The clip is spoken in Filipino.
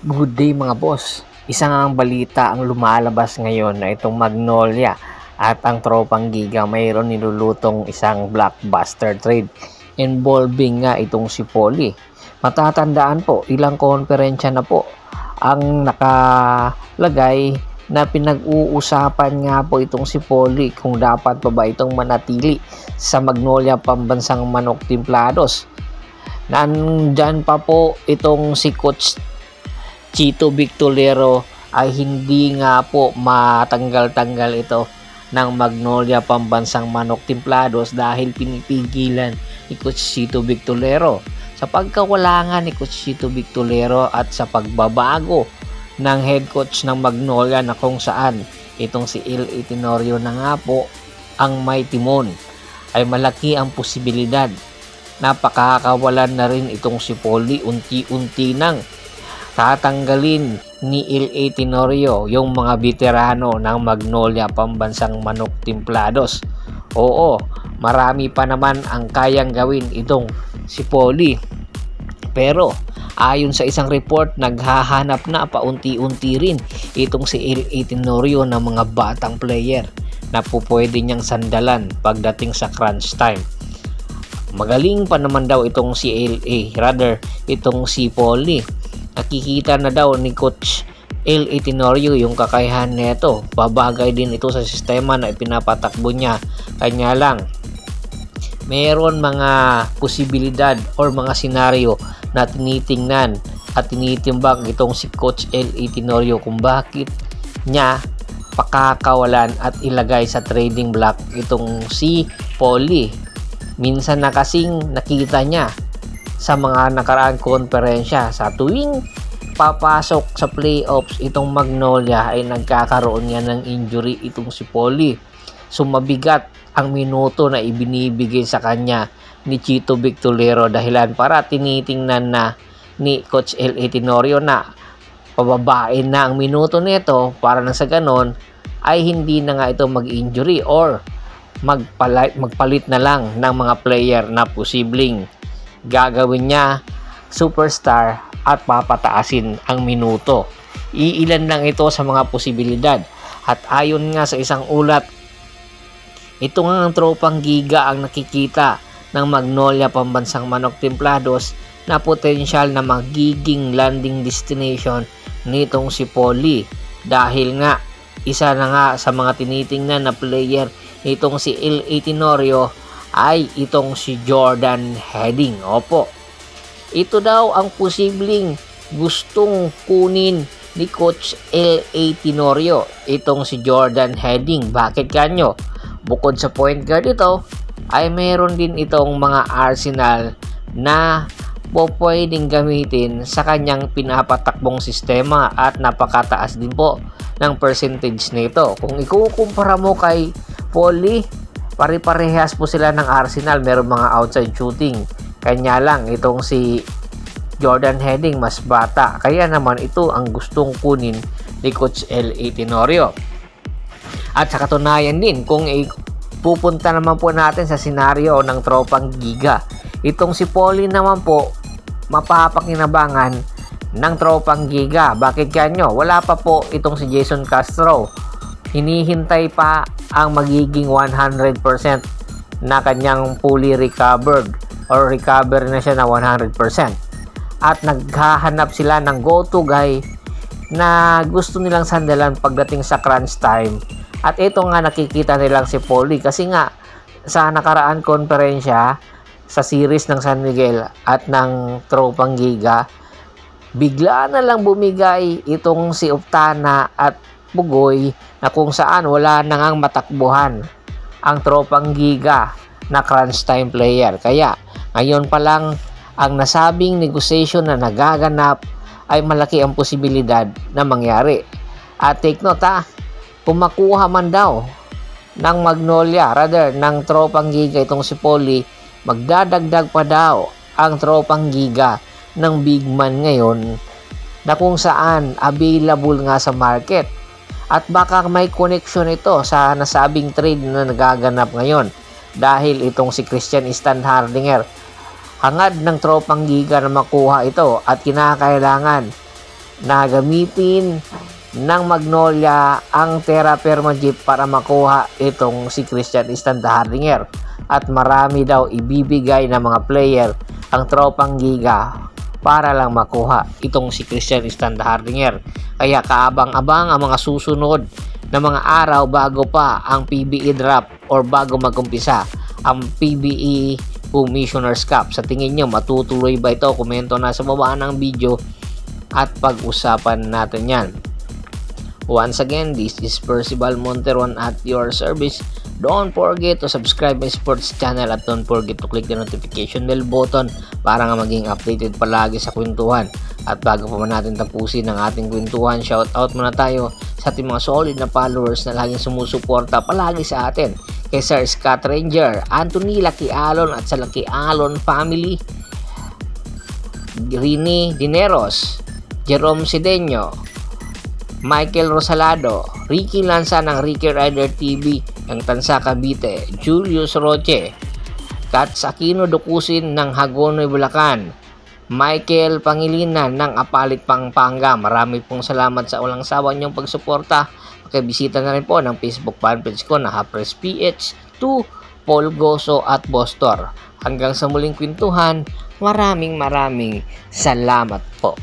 Good day mga boss. Isa ngang balita ang lumalabas ngayon na itong Magnolia at ang tropang Giga mayroon nilulutong isang blockbuster trade involving nga itong si Polly. Matatandaan po, ilang konferensya na po ang nakalagay na pinag-uusapan nga po itong si Polly kung dapat pa ba itong manatili sa Magnolia Pambansang Manok Timplados. Nandyan pa po itong si Coach Chito Victolero ay hindi nga po matanggal-tanggal ito ng Magnolia Pambansang Manok Timplados dahil pinipigilan ni Coach Chito Victolero sa pagkawalangan ni Coach Chito Victolero at sa pagbabago ng head coach ng Magnolia na kung saan itong si L.A. Tenorio na nga po ang may timon. Ay malaki ang posibilidad na pakakawalan na rin itong si Polly. Unti-unti nang tatanggalin ni L.A. Tenorio yung mga veterano ng Magnolia Pambansang Manok Timplados. Oo, marami pa naman ang kayang gawin itong si Polly. Pero ayon sa isang report, naghahanap na paunti-unti rin itong si L.A. Tenorio ng mga batang player na pupwede niyang sandalan pagdating sa crunch time. Magaling pa naman daw itong si L.A. rather itong si Polly. Nakikita na daw ni Coach L.A. Tenorio yung kakayahan nito. Babagay din ito sa sistema na ipinapatakbo niya. Kanya lang, meron mga posibilidad or mga senaryo na tinitingnan at tinitimbang itong si Coach L.A. Tenorio kung bakit niya pakakawalan at ilagay sa trading block itong si Polly. Minsan na kasing nakita niya sa mga nakaraang konferensya sa tuwing papasok sa playoffs itong Magnolia ay nagkakaroon niya ng injury itong si Polly. Sumabigat ang minuto na ibinibigay sa kanya ni Chito Victolero dahilan para tinitingnan na ni Coach L.A. Tenorio na pababain na ang minuto nito para na sa ganon ay hindi na nga ito mag-injury or magpalit na lang ng mga player na posibleng gagawin niya superstar at papataasin ang minuto. Iilan lang ito sa mga posibilidad. At ayon nga sa isang ulat, ito nga ang tropang Giga ang nakikita ng Magnolia Pambansang Manok Timplados na potensyal na magiging landing destination nitong si Polly. Dahil nga, isa na nga sa mga tinitingnan na player nitong si L.A. Tenorio ay itong si Jordan Heading. Opo, ito daw ang posibleng gustong kunin ni Coach L.A. Tenorio, itong si Jordan Heading. Bakit kanyo? Bukod sa point guard ito, ay meron din itong mga arsenal na pwedeng gamitin sa kanyang pinapatakbong sistema at napakataas din po ng percentage nito. Kung ikukumpara mo kay Polly, pare-parehas po sila ng arsenal. Meron mga outside shooting. Kanya lang itong si Jordan Heading mas bata. Kaya naman ito ang gustong kunin ni Coach L.A. Tenorio. At sa katunayan din, kung pupunta naman po natin sa senaryo ng tropang Giga, itong si Polly naman po mapapakinabangan ng tropang Giga. Bakit kanyo? Wala pa po itong si Jason Castro. Hinihintay pa ang magiging 100% na kanyang fully recovered or recover na siya na 100%. At naghahanap sila ng go-to guy na gusto nilang sandalan pagdating sa crunch time. At ito nga nakikita nilang si Polly kasi nga sa nakaraan konferensya sa series ng San Miguel at ng tropang Giga, bigla na lang bumigay itong si Optana at Bugoy na kung saan wala na ngang matakbuhan ang tropang Giga na crunch time player. Kaya ngayon pa lang ang nasabing negotiation na nagaganap ay malaki ang posibilidad na mangyari. At take note kung makuha man daw ng Magnolia rather ng tropang Giga itong si Polly, magdadagdag pa daw ang tropang Giga ng big man ngayon na kung saan available nga sa market. At baka may connection ito sa nasabing trade na nagaganap ngayon dahil itong si Christian Standhardinger hangad ng tropang Giga na makuha ito at kinakailangan na gamitin ng Magnolia ang Terra Firma Jeep para makuha itong si Christian Standhardinger. At marami daw ibibigay ng mga player ang tropang Giga para lang makuha itong si Christian Standhardinger. Kaya kaabang-abang ang mga susunod na mga araw bago pa ang PBE draft or bago magumpisa ang PBE Commissioner's Cup. Sa tingin nyo, matutuloy ba ito? Komento na sa baba ng video at pag-usapan natin yan. Once again, this is Percival Monteron at your service. Don't forget to subscribe my sports channel at don't forget to click the notification bell button para nga maging updated palagi sa kwentuhan. At bago pa man natin tapusin ang ating kwentuhan, shoutout muna tayo sa ating mga solid na followers na laging sumusuporta palagi sa atin. Kay Sir Scott Ranger, Anthony Lucky Alon at sa Lucky Alon family, Rini Dineros, Jerome Cedeño, Michael Rosalado, Ricky Lanza ng Ricky Rider TV ng Tansa Cavite, Julius Roche, Kats Aquino Dukusin ng Hagonoy Bulacan, Michael Pangilinan ng Apalit Pampanga. Marami pong salamat sa walang sawa niyong pagsuporta. Pakibisita na rin po ng Facebook fanpage ko na Hapres PH2, Paul Goso at Bostor. Hanggang sa muling kwentuhan, maraming salamat po.